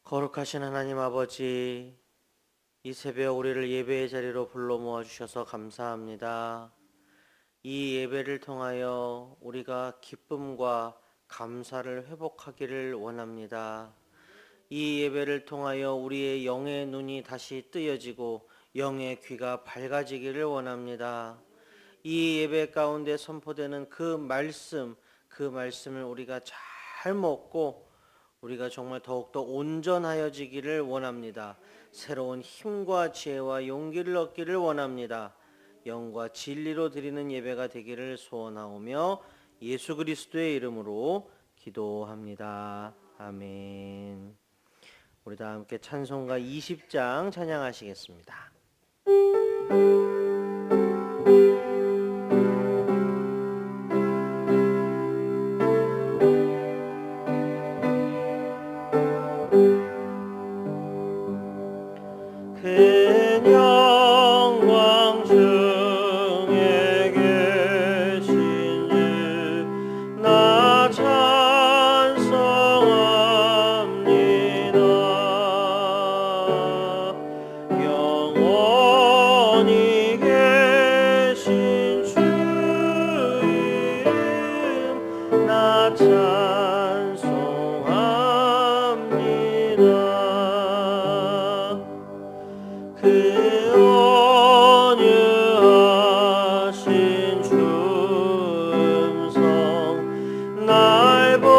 거룩하신 하나님 아버지, 이 새벽 우리를 예배의 자리로 불러 모아주셔서 감사합니다. 이 예배를 통하여 우리가 기쁨과 감사를 회복하기를 원합니다. 이 예배를 통하여 우리의 영의 눈이 다시 뜨여지고 영의 귀가 밝아지기를 원합니다. 이 예배 가운데 선포되는 그 말씀을 우리가 잘 먹고 우리가 정말 더욱더 온전하여지기를 원합니다. 새로운 힘과 지혜와 용기를 얻기를 원합니다. 영과 진리로 드리는 예배가 되기를 소원하오며 예수 그리스도의 이름으로 기도합니다. 아멘. 우리 다 함께 찬송가 20장 찬양하시겠습니다. 큰 영광 중에 계신 주 나 찬송합니다. 영원히 계신 주 이름 나 찬송합니다. 그 온유하신 주 음성 날 불러주시고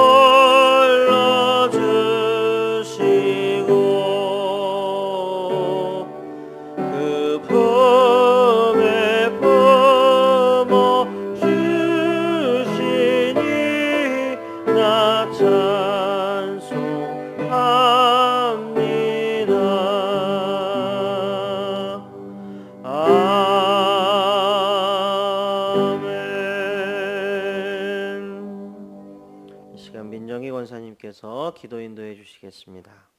그 품에 품어 주시니 나 찬송합니다. 아멘. 이 시간 민정희 권사님께서 기도 인도해 주시겠습니다.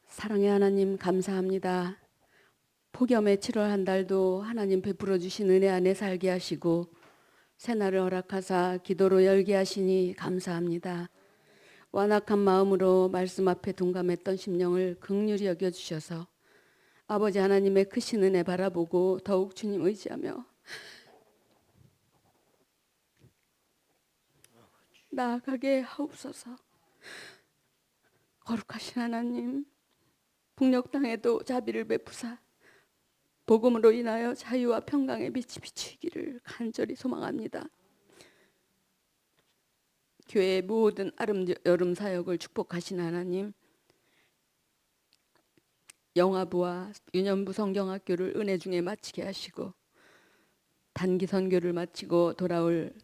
사랑의 하나님 감사합니다. 폭염의 7월 한 달도 하나님 베풀어 주신 은혜 안에 살게 하시고 새날을 허락하사 기도로 열게 하시니 감사합니다. 완악한 마음으로 말씀 앞에 둔감했던 심령을 긍휼히 여겨주셔서 아버지 하나님의 크신 은혜 바라보고 더욱 주님 의지하며 나아가게 하옵소서. 거룩하신 하나님, 북녘 땅에도 자비를 베푸사 복음으로 인하여 자유와 평강의 빛이 비추기를 간절히 소망합니다. 교회의 모든 여름 사역을 축복하신 하나님, 영화부와 유년부 성경학교를 은혜 중에 마치게 하시고 단기 선교를 마치고 돌아올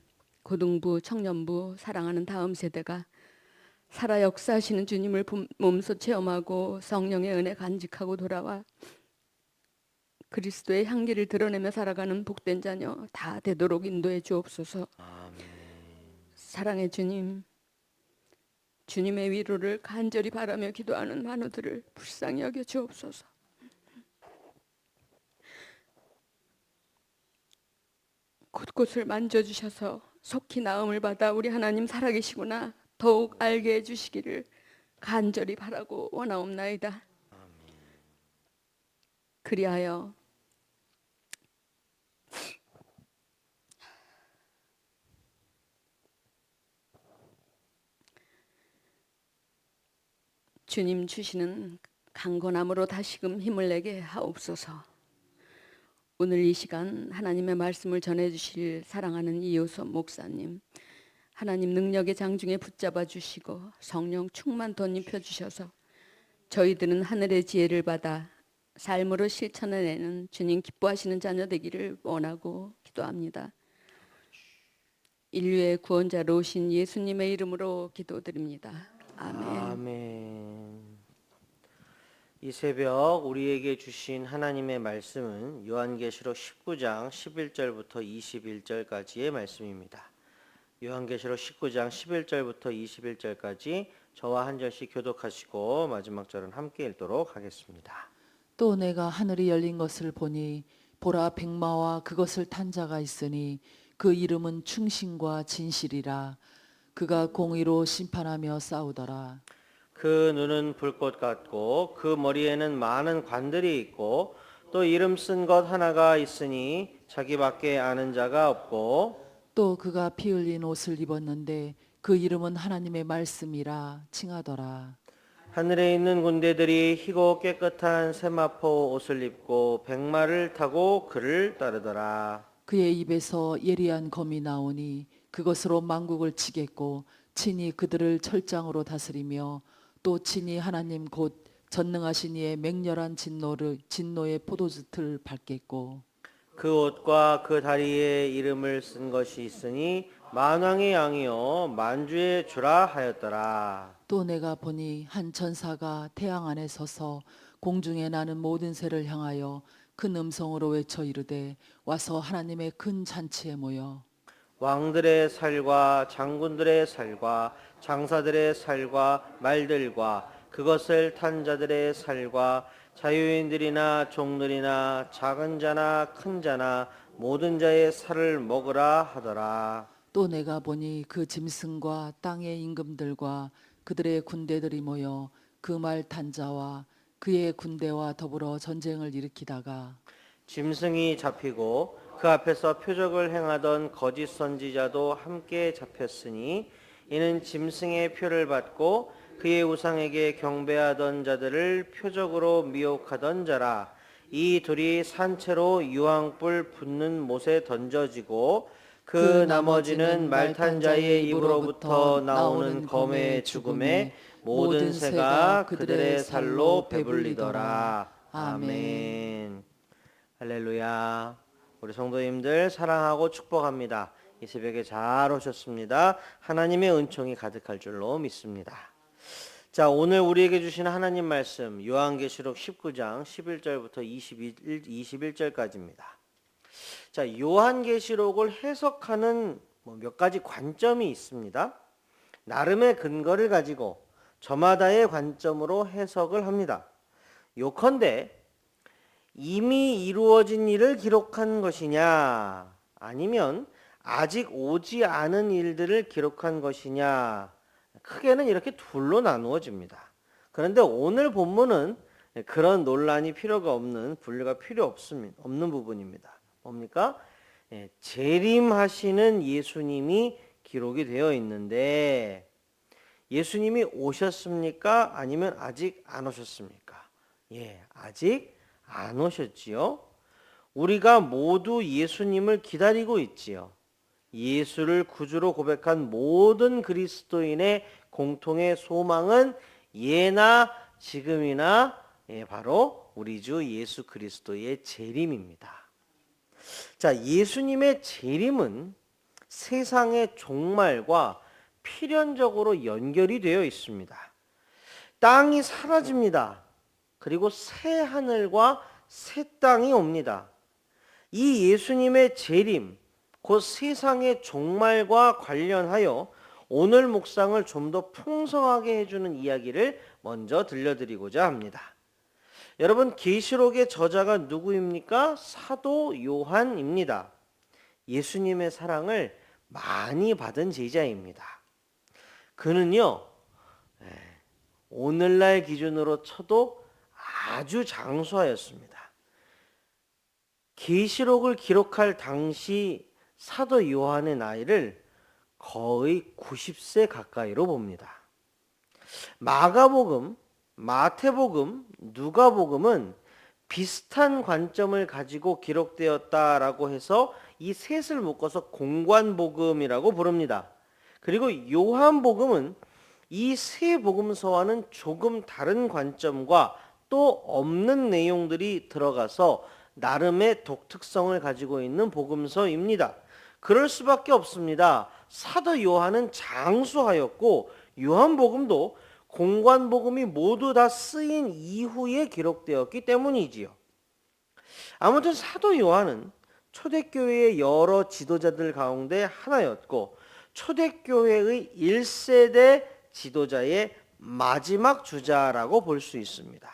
고등부, 청년부 사랑하는 다음 세대가 살아 역사하시는 주님을 몸소 체험하고 성령의 은혜 간직하고 돌아와 그리스도의 향기를 드러내며 살아가는 복된 자녀 다 되도록 인도해 주옵소서. 아멘. 사랑의 주님, 주님의 위로를 간절히 바라며 기도하는 만우들을 불쌍히 여겨 주옵소서. 곳곳을 만져주셔서 속히 나음을 받아 우리 하나님 살아계시구나 더욱 알게 해주시기를 간절히 바라고 원하옵나이다. 그리하여 주님 주시는 강건함으로 다시금 힘을 내게 하옵소서. 오늘 이 시간 하나님의 말씀을 전해주실 사랑하는 이효섭 목사님, 하나님 능력의 장중에 붙잡아 주시고 성령 충만 덧입혀 주셔서 저희들은 하늘의 지혜를 받아 삶으로 실천해내는 주님 기뻐하시는 자녀 되기를 원하고 기도합니다. 인류의 구원자로 오신 예수님의 이름으로 기도드립니다. 아멘. 아멘. 이 새벽 우리에게 주신 하나님의 말씀은 요한계시록 19장 11절부터 21절까지의 말씀입니다. 요한계시록 19장 11절부터 21절까지 저와 한 절씩 교독하시고 마지막 절은 함께 읽도록 하겠습니다. 또 내가 하늘이 열린 것을 보니 보라 백마와 그것을 탄 자가 있으니 그 이름은 충신과 진실이라. 그가 공의로 심판하며 싸우더라. 그 눈은 불꽃 같고 그 머리에는 많은 관들이 있고 또 이름 쓴 것 하나가 있으니 자기밖에 아는 자가 없고 또 그가 피 흘린 옷을 입었는데 그 이름은 하나님의 말씀이라 칭하더라. 하늘에 있는 군대들이 희고 깨끗한 세마포 옷을 입고 백마를 타고 그를 따르더라. 그의 입에서 예리한 검이 나오니 그것으로 만국을 치겠고 친히 그들을 철장으로 다스리며 또 친히 하나님 곧 전능하신 이의 맹렬한 진노의 포도즙을 밟겠고 그 옷과 그 다리에 이름을 쓴 것이 있으니 만왕의 양이요 만주의 주라 하였더라. 또 내가 보니 한 천사가 태양 안에 서서 공중에 나는 모든 새를 향하여 큰 음성으로 외쳐 이르되 와서 하나님의 큰 잔치에 모여 왕들의 살과 장군들의 살과 장사들의 살과 말들과 그것을 탄 자들의 살과 자유인들이나 종들이나 작은 자나 큰 자나 모든 자의 살을 먹으라 하더라. 또 내가 보니 그 짐승과 땅의 임금들과 그들의 군대들이 모여 그 말 탄 자와 그의 군대와 더불어 전쟁을 일으키다가 짐승이 잡히고 그 앞에서 표적을 행하던 거짓 선지자도 함께 잡혔으니 이는 짐승의 표를 받고 그의 우상에게 경배하던 자들을 표적으로 미혹하던 자라. 이 둘이 산채로 유황불 붙는 못에 던져지고 그 나머지는 말탄 자의 입으로부터 나오는 검의 죽음에 모든 새가 그들의 살로 배불리더라. 아멘. 할렐루야. 우리 성도님들 사랑하고 축복합니다. 이 새벽에 잘 오셨습니다. 하나님의 은총이 가득할 줄로 믿습니다. 자, 오늘 우리에게 주시는 하나님 말씀 요한계시록 19장 11절부터 21절까지입니다. 자, 요한계시록을 해석하는 몇 가지 관점이 있습니다. 나름의 근거를 가지고 저마다의 관점으로 해석을 합니다. 요컨대 이미 이루어진 일을 기록한 것이냐 아니면 아직 오지 않은 일들을 기록한 것이냐 크게는 이렇게 둘로 나누어집니다. 그런데 오늘 본문은 그런 논란이 필요가 없는 분류가 필요 없는 부분입니다. 뭡니까? 재림하시는 예수님이 기록이 되어 있는데 예수님이 오셨습니까? 아니면 아직 안 오셨습니까? 아직 안 오셨지요. 우리가 모두 예수님을 기다리고 있지요. 예수를 구주로 고백한 모든 그리스도인의 공통의 소망은 예나 지금이나 바로 우리 주 예수 그리스도의 재림입니다. 자, 예수님의 재림은 세상의 종말과 필연적으로 연결이 되어 있습니다. 땅이 사라집니다. 그리고 새 하늘과 새 땅이 옵니다. 이 예수님의 재림, 곧 세상의 종말과 관련하여 오늘 묵상을 좀 더 풍성하게 해주는 이야기를 먼저 들려드리고자 합니다. 여러분, 계시록의 저자가 누구입니까? 사도 요한입니다. 예수님의 사랑을 많이 받은 제자입니다. 그는요, 오늘날 기준으로 쳐도 아주 장수하였습니다. 계시록을 기록할 당시 사도 요한의 나이를 거의 90세 가까이로 봅니다. 마가복음, 마태복음, 누가복음은 비슷한 관점을 가지고 기록되었다라고 해서 이 셋을 묶어서 공관복음이라고 부릅니다. 그리고 요한복음은 이 세 복음서와는 조금 다른 관점과 또 없는 내용들이 들어가서 나름의 독특성을 가지고 있는 복음서입니다. 그럴 수밖에 없습니다. 사도 요한은 장수하였고 요한복음도 공관복음이 모두 다 쓰인 이후에 기록되었기 때문이지요. 아무튼 사도 요한은 초대교회의 여러 지도자들 가운데 하나였고 초대교회의 1세대 지도자의 마지막 주자라고 볼 수 있습니다.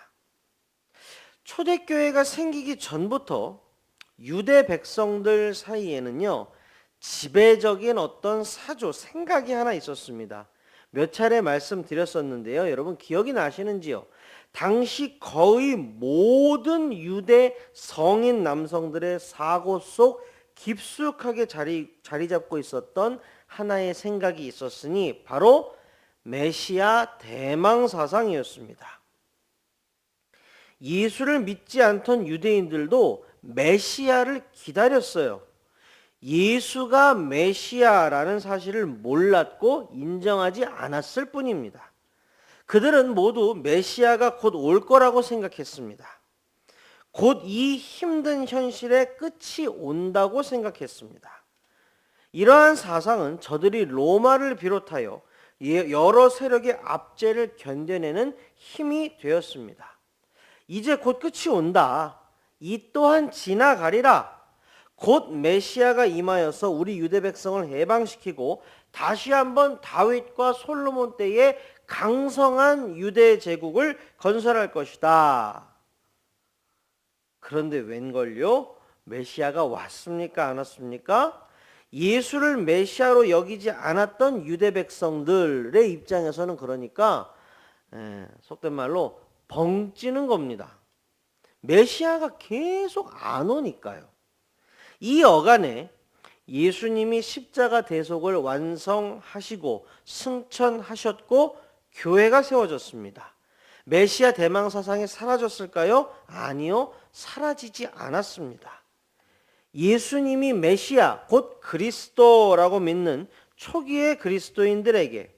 초대교회가 생기기 전부터 유대 백성들 사이에는요, 지배적인 어떤 사조, 생각이 하나 있었습니다. 몇 차례 말씀드렸었는데요. 여러분 기억이 나시는지요? 당시 거의 모든 유대 성인 남성들의 사고 속 깊숙하게 자리 잡고 있었던 하나의 생각이 있었으니 바로 메시아 대망 사상이었습니다. 예수를 믿지 않던 유대인들도 메시아를 기다렸어요. 예수가 메시아라는 사실을 몰랐고 인정하지 않았을 뿐입니다. 그들은 모두 메시아가 곧 올 거라고 생각했습니다. 곧 이 힘든 현실의 끝이 온다고 생각했습니다. 이러한 사상은 저들이 로마를 비롯하여 여러 세력의 압제를 견뎌내는 힘이 되었습니다. 이제 곧 끝이 온다. 이 또한 지나가리라. 곧 메시아가 임하여서 우리 유대 백성을 해방시키고 다시 한번 다윗과 솔로몬 때의 강성한 유대 제국을 건설할 것이다. 그런데 웬걸요? 메시아가 왔습니까? 안 왔습니까? 예수를 메시아로 여기지 않았던 유대 백성들의 입장에서는 그러니까 속된 말로 벙찌는 겁니다. 메시아가 계속 안 오니까요. 이 어간에 예수님이 십자가 대속을 완성하시고 승천하셨고 교회가 세워졌습니다. 메시아 대망 사상이 사라졌을까요? 아니요, 사라지지 않았습니다. 예수님이 메시아 곧 그리스도라고 믿는 초기의 그리스도인들에게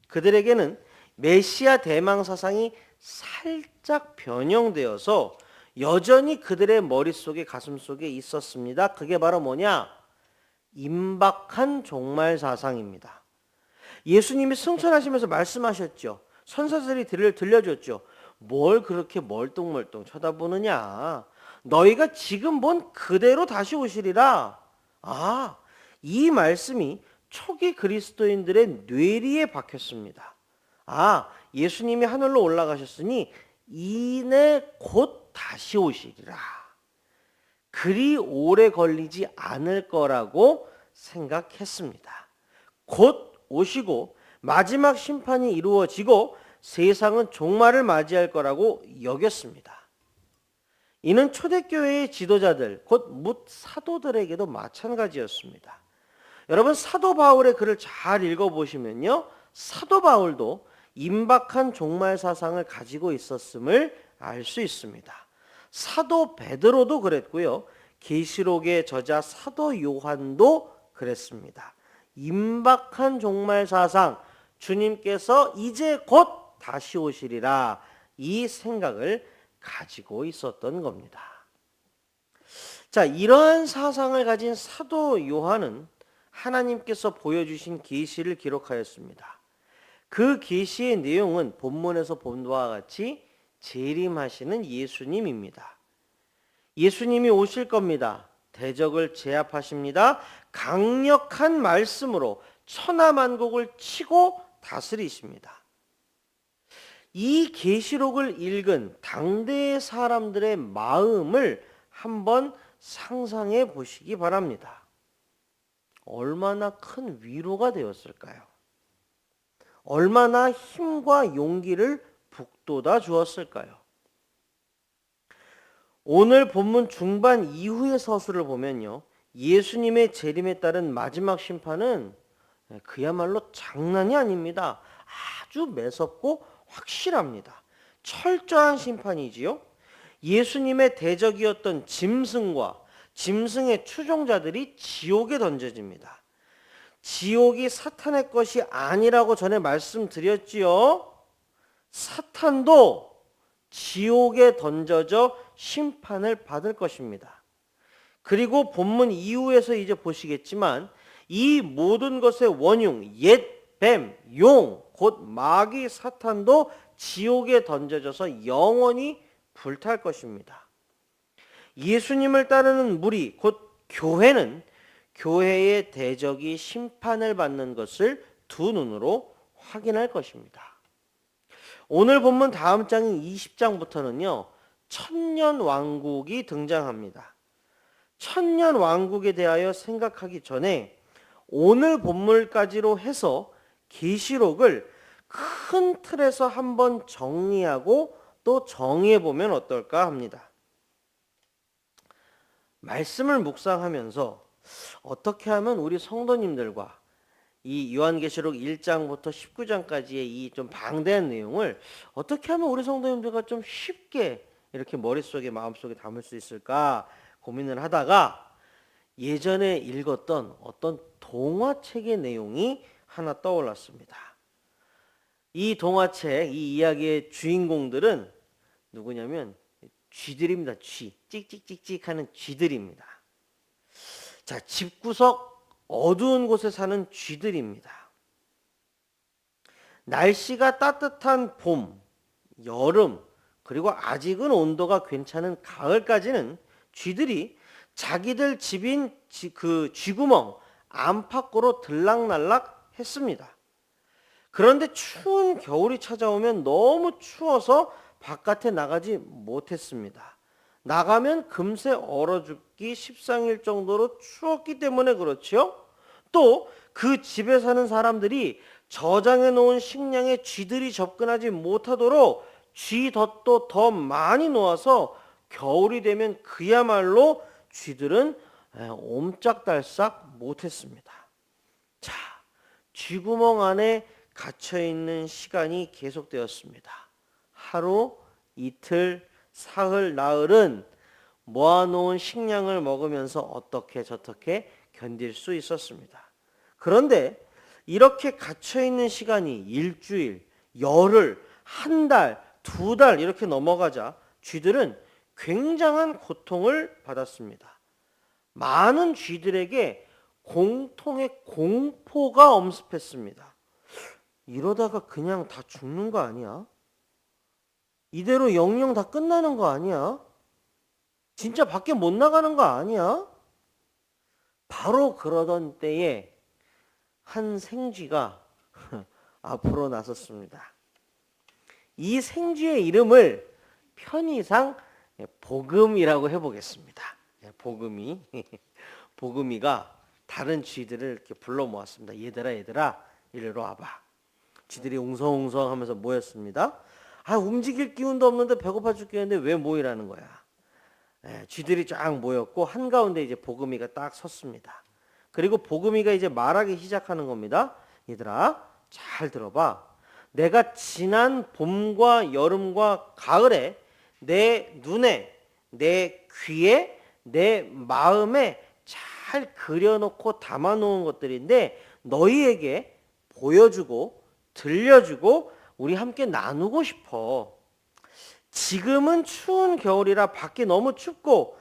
그들에게는 메시아 대망 사상이 살짝 변형되어서 여전히 그들의 머릿속에 가슴속에 있었습니다. 그게 바로 뭐냐? 임박한 종말 사상입니다. 예수님이 승천하시면서 말씀하셨죠. 선사들이 들려줬죠. 뭘 그렇게 멀뚱멀뚱 쳐다보느냐? 너희가 지금 본 그대로 다시 오시리라. 아, 이 말씀이 초기 그리스도인들의 뇌리에 박혔습니다. 아, 예수님이 하늘로 올라가셨으니 이내 곧 다시 오시리라. 그리 오래 걸리지 않을 거라고 생각했습니다. 곧 오시고 마지막 심판이 이루어지고 세상은 종말을 맞이할 거라고 여겼습니다. 이는 초대교회의 지도자들, 곧 뭇 사도들에게도 마찬가지였습니다. 여러분 사도 바울의 글을 잘 읽어보시면요. 사도 바울도 임박한 종말 사상을 가지고 있었음을 알 수 있습니다. 사도 베드로도 그랬고요. 계시록의 저자 사도 요한도 그랬습니다. 임박한 종말 사상, 주님께서 이제 곧 다시 오시리라 이 생각을 가지고 있었던 겁니다. 자, 이러한 사상을 가진 사도 요한은 하나님께서 보여주신 계시를 기록하였습니다. 그 계시의 내용은 본문에서 본 바와 같이 재림하시는 예수님입니다. 예수님이 오실 겁니다. 대적을 제압하십니다. 강력한 말씀으로 천하만국을 치고 다스리십니다. 이 계시록을 읽은 당대의 사람들의 마음을 한번 상상해 보시기 바랍니다. 얼마나 큰 위로가 되었을까요? 얼마나 힘과 용기를 북돋아 주었을까요? 오늘 본문 중반 이후의 서술을 보면요. 예수님의 재림에 따른 마지막 심판은 그야말로 장난이 아닙니다. 아주 매섭고 확실합니다. 철저한 심판이지요. 예수님의 대적이었던 짐승과 짐승의 추종자들이 지옥에 던져집니다. 지옥이 사탄의 것이 아니라고 전에 말씀드렸지요. 사탄도 지옥에 던져져 심판을 받을 것입니다. 그리고 본문 이후에서 이제 보시겠지만 이 모든 것의 원흉, 옛 뱀, 용, 곧 마귀 사탄도 지옥에 던져져서 영원히 불탈 것입니다. 예수님을 따르는 무리, 곧 교회는 교회의 대적이 심판을 받는 것을 두 눈으로 확인할 것입니다. 오늘 본문 다음 장인 20장부터는요. 천년 왕국이 등장합니다. 천년 왕국에 대하여 생각하기 전에 오늘 본문까지로 해서 계시록을 큰 틀에서 한번 정리하고 또 정의해 보면 어떨까 합니다. 말씀을 묵상하면서 어떻게 하면 우리 성도님들과 이 요한계시록 1장부터 19장까지의 이 좀 방대한 내용을 어떻게 하면 우리 성도님들과 좀 쉽게 이렇게 머릿속에 마음속에 담을 수 있을까 고민을 하다가 예전에 읽었던 어떤 동화책의 내용이 하나 떠올랐습니다. 이 동화책, 이 이야기의 주인공들은 누구냐면 쥐들입니다. 쥐. 찍찍찍찍 하는 쥐들입니다. 자, 집구석 어두운 곳에 사는 쥐들입니다. 날씨가 따뜻한 봄, 여름, 그리고 아직은 온도가 괜찮은 가을까지는 쥐들이 자기들 집인 그 쥐구멍 안팎으로 들락날락 했습니다. 그런데 추운 겨울이 찾아오면 너무 추워서 바깥에 나가지 못했습니다. 나가면 금세 얼어 죽기 십상일 정도로 추웠기 때문에 그렇지요. 또 그 집에 사는 사람들이 저장해 놓은 식량에 쥐들이 접근하지 못하도록 쥐덫도 더 많이 놓아서 겨울이 되면 그야말로 쥐들은 옴짝달싹 못했습니다. 자, 쥐구멍 안에 갇혀있는 시간이 계속되었습니다. 하루, 이틀, 사흘, 나흘은 모아놓은 식량을 먹으면서 어떻게 저떻게 견딜 수 있었습니다. 그런데 이렇게 갇혀있는 시간이 일주일, 열흘, 한 달, 두 달 이렇게 넘어가자 쥐들은 굉장한 고통을 받았습니다. 많은 쥐들에게 공통의 공포가 엄습했습니다. 이러다가 그냥 다 죽는 거 아니야? 이대로 영영 다 끝나는 거 아니야? 진짜 밖에 못 나가는 거 아니야? 바로 그러던 때에 한 생쥐가 앞으로 나섰습니다. 이 생쥐의 이름을 편의상 복음이라고 해보겠습니다. 복음이 복음이가 다른 쥐들을 이렇게 불러 모았습니다. 얘들아 이리로 와봐. 쥐들이 웅성웅성 하면서 모였습니다. 움직일 기운도 없는데 배고파 죽겠는데 왜 모이라는 거야. 쥐들이 쫙 모였고 한가운데 이제 복음이가 딱 섰습니다. 그리고 복음이가 이제 말하기 시작하는 겁니다. 얘들아 잘 들어봐. 내가 지난 봄과 여름과 가을에 내 눈에, 내 귀에, 내 마음에 잘 그려놓고 담아놓은 것들인데 너희에게 보여주고 들려주고 우리 함께 나누고 싶어. 지금은 추운 겨울이라 밖에 너무 춥고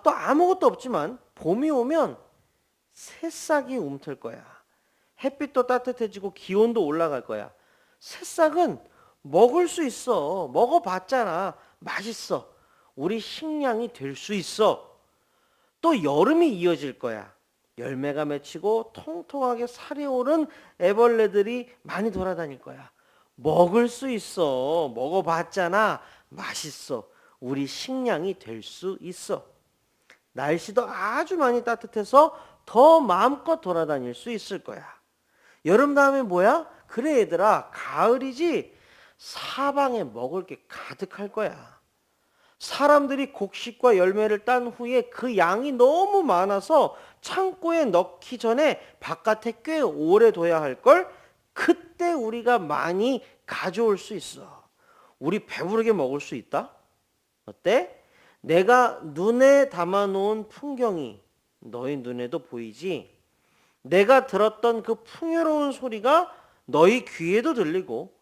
또 아무것도 없지만 봄이 오면 새싹이 움틀 거야. 햇빛도 따뜻해지고 기온도 올라갈 거야. 새싹은 먹을 수 있어. 먹어봤잖아. 맛있어. 우리 식량이 될 수 있어. 또 여름이 이어질 거야. 열매가 맺히고 통통하게 살이 오른 애벌레들이 많이 돌아다닐 거야. 먹을 수 있어. 먹어봤잖아. 맛있어. 우리 식량이 될 수 있어. 날씨도 아주 많이 따뜻해서 더 마음껏 돌아다닐 수 있을 거야. 여름 다음에 뭐야? 그래 얘들아, 가을이지? 사방에 먹을 게 가득할 거야. 사람들이 곡식과 열매를 딴 후에 그 양이 너무 많아서 창고에 넣기 전에 바깥에 꽤 오래 둬야 할 걸. 그때 우리가 많이 가져올 수 있어. 우리 배부르게 먹을 수 있다? 어때? 내가 눈에 담아놓은 풍경이 너희 눈에도 보이지? 내가 들었던 그 풍요로운 소리가 너희 귀에도 들리고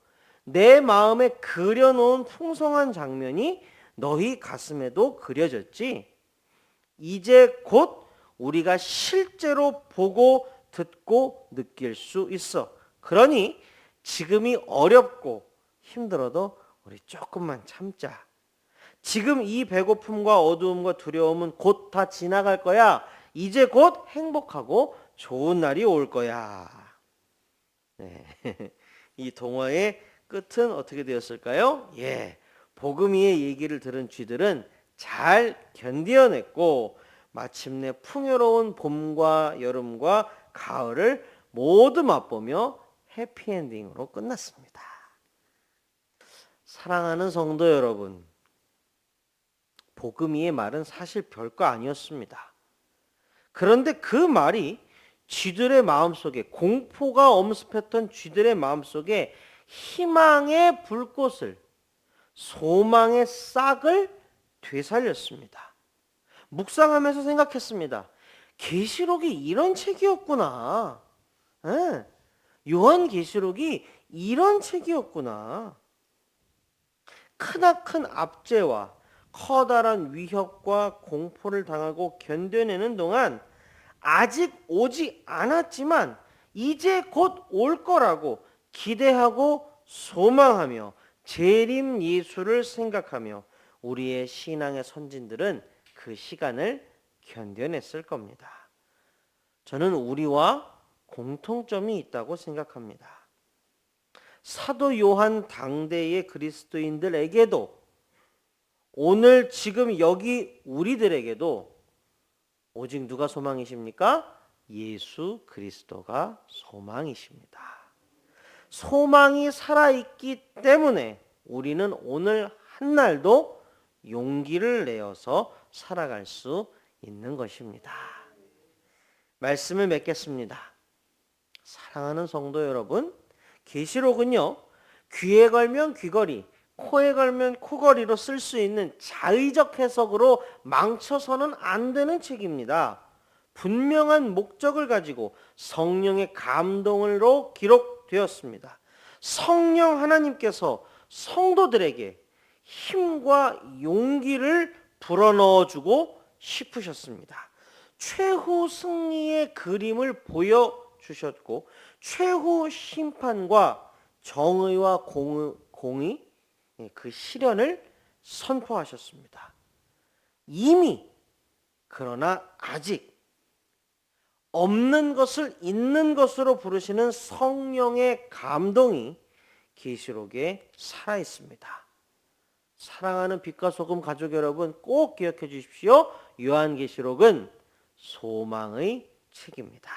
내 마음에 그려놓은 풍성한 장면이 너희 가슴에도 그려졌지? 이제 곧 우리가 실제로 보고 듣고 느낄 수 있어. 그러니 지금이 어렵고 힘들어도 우리 조금만 참자. 지금 이 배고픔과 어두움과 두려움은 곧 다 지나갈 거야. 이제 곧 행복하고 좋은 날이 올 거야. 네. 이 동화의 끝은 어떻게 되었을까요? 복음이의 얘기를 들은 쥐들은 잘 견뎌냈고 마침내 풍요로운 봄과 여름과 가을을 모두 맛보며 해피엔딩으로 끝났습니다. 사랑하는 성도 여러분, 복음이의 말은 사실 별거 아니었습니다. 그런데 그 말이 쥐들의 마음속에, 공포가 엄습했던 쥐들의 마음속에 희망의 불꽃을, 소망의 싹을 되살렸습니다. 묵상하면서 생각했습니다. 계시록이 이런 책이었구나. 예, 요한계시록이 이런 책이었구나. 크나큰 압제와 커다란 위협과 공포를 당하고 견뎌내는 동안 아직 오지 않았지만 이제 곧 올 거라고 기대하고 소망하며 재림 예수를 생각하며 우리의 신앙의 선진들은 그 시간을 견뎌냈을 겁니다. 저는 우리와 공통점이 있다고 생각합니다. 사도 요한 당대의 그리스도인들에게도 오늘 지금 여기 우리들에게도 오직 누가 소망이십니까? 예수 그리스도가 소망이십니다. 소망이 살아있기 때문에 우리는 오늘 한날도 용기를 내어서 살아갈 수 있는 것입니다. 말씀을 맺겠습니다. 사랑하는 성도 여러분, 계시록은요, 귀에 걸면 귀걸이, 코에 걸면 코걸이로 쓸 수 있는 자의적 해석으로 망쳐서는 안 되는 책입니다. 분명한 목적을 가지고 성령의 감동으로 기록되었습니다. 성령 하나님께서 성도들에게 힘과 용기를 불어넣어주고 싶으셨습니다. 최후 승리의 그림을 보여주셨고 최후 심판과 정의와 공의, 그 실현을 선포하셨습니다. 이미, 그러나 아직 없는 것을 있는 것으로 부르시는 성령의 감동이 계시록에 살아 있습니다. 사랑하는 빛과 소금 가족 여러분, 꼭 기억해 주십시오. 요한계시록은 소망의 책입니다.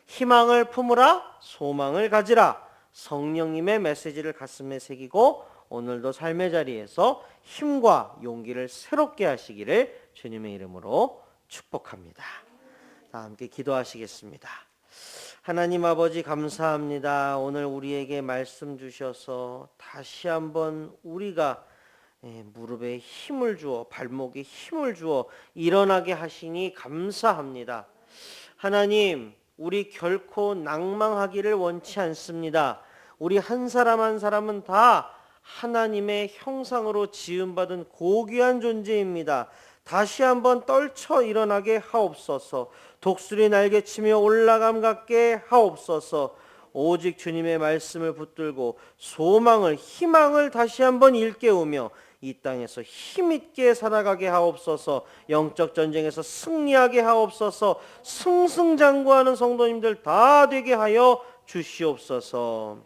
희망을 품으라, 소망을 가지라. 성령님의 메시지를 가슴에 새기고 오늘도 삶의 자리에서 힘과 용기를 새롭게 하시기를 주님의 이름으로 축복합니다. 다 함께 기도하시겠습니다. 하나님 아버지 감사합니다. 오늘 우리에게 말씀 주셔서 다시 한번 우리가 무릎에 힘을 주어, 발목에 힘을 주어 일어나게 하시니 감사합니다. 하나님, 우리 결코 낭망하기를 원치 않습니다. 우리 한 사람 한 사람은 다 하나님의 형상으로 지음받은 고귀한 존재입니다. 다시 한번 떨쳐 일어나게 하옵소서. 독수리 날개치며 올라감 같게 하옵소서. 오직 주님의 말씀을 붙들고 소망을, 희망을 다시 한번 일깨우며 이 땅에서 힘있게 살아가게 하옵소서. 영적 전쟁에서 승리하게 하옵소서. 승승장구하는 성도님들 다 되게 하여 주시옵소서.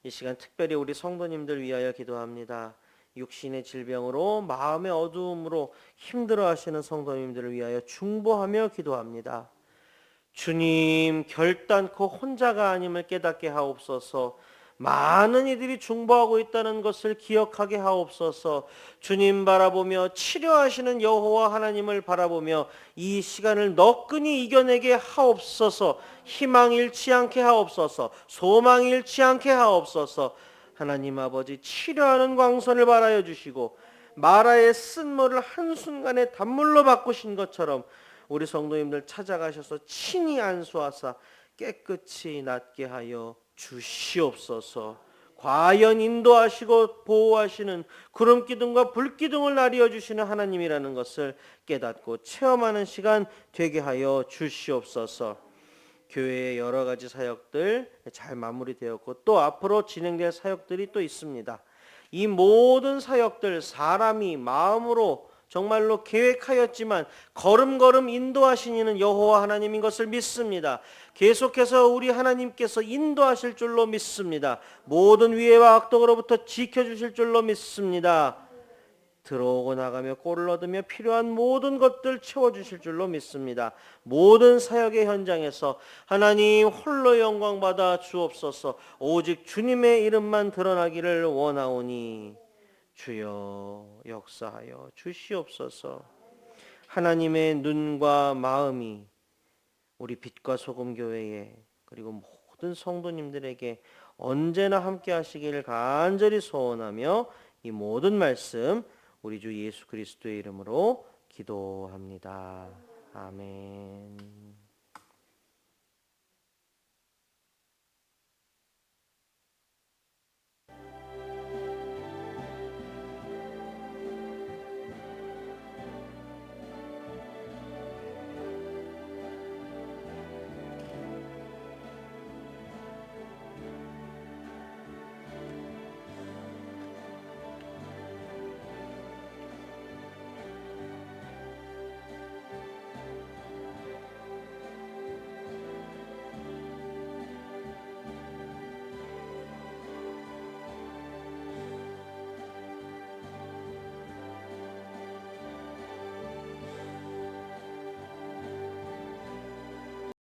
이 시간 특별히 우리 성도님들 위하여 기도합니다. 육신의 질병으로, 마음의 어두움으로 힘들어하시는 성도님들을 위하여 중보하며 기도합니다. 주님, 결단코 혼자가 아님을 깨닫게 하옵소서. 많은 이들이 중보하고 있다는 것을 기억하게 하옵소서. 주님 바라보며 치료하시는 여호와 하나님을 바라보며 이 시간을 너끈히 이겨내게 하옵소서. 희망 잃지 않게 하옵소서. 소망 잃지 않게 하옵소서. 하나님 아버지, 치료하는 광선을 발하여 주시고 마라의 쓴물을 한순간에 단물로 바꾸신 것처럼 우리 성도님들 찾아가셔서 친히 안수하사 깨끗이 낫게 하여 주시옵소서. 과연 인도하시고 보호하시는 구름기둥과 불기둥을 나리어 주시는 하나님이라는 것을 깨닫고 체험하는 시간 되게 하여 주시옵소서. 교회의 여러 가지 사역들 잘 마무리되었고 또 앞으로 진행될 사역들이 또 있습니다. 이 모든 사역들 사람이 마음으로 정말로 계획하였지만 걸음걸음 인도하신 이는 여호와 하나님인 것을 믿습니다. 계속해서 우리 하나님께서 인도하실 줄로 믿습니다. 모든 위해와 악독으로부터 지켜주실 줄로 믿습니다. 들어오고 나가며 꼴을 얻으며 필요한 모든 것들 채워주실 줄로 믿습니다. 모든 사역의 현장에서 하나님 홀로 영광받아 주옵소서. 오직 주님의 이름만 드러나기를 원하오니 주여 역사하여 주시옵소서. 하나님의 눈과 마음이 우리 빛과 소금 교회에 그리고 모든 성도님들에게 언제나 함께 하시길 간절히 소원하며 이 모든 말씀 우리 주 예수 그리스도의 이름으로 기도합니다. 아멘.